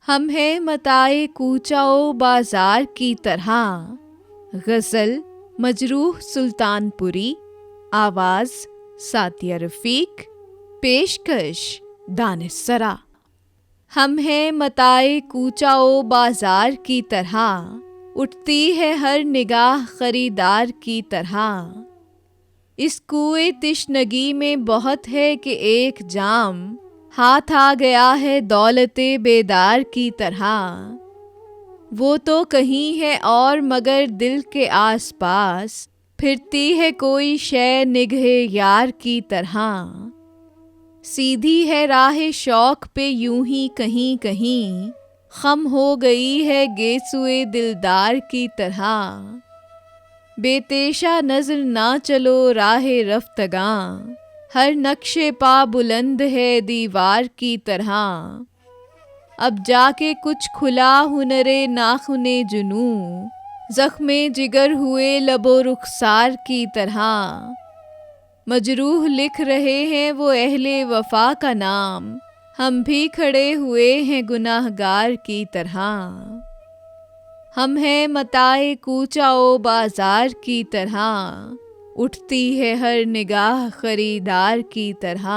हम हैं मताए कूचाओ बाजार की तरह। गज़ल मजरूह सुल्तानपुरी। आवाज़ सातिया रफ़ीक। पेशकश दानिस्सरा। हम हैं मताए कूचाओ बाजार की तरह, उठती है हर निगाह खरीदार की तरह। इस कुएं तिश्नगी में बहुत है कि एक जाम, हाथ आ गया है दौलते बेदार की तरह। वो तो कहीं है और मगर दिल के आस पास, फिरती है कोई शय निगहे यार की तरह। सीधी है राह शौक पे यूं ही कहीं कहीं, खम हो गई है गेसुए दिलदार की तरह। बेतेशा नजर ना चलो राहे रफ्तगां, हर नक्शे पा बुलंद है दीवार की तरह। अब जाके कुछ खुला हुनरे नाखुने जुनू, जख्मे जिगर हुए लबो रुखसार की तरह। मजरूह लिख रहे हैं वो अहले वफा का नाम, हम भी खड़े हुए हैं गुनाहगार की तरह। हम हैं मताए कूचाओ बाजार की तरह, उठती है हर निगाह खरीदार की तरह।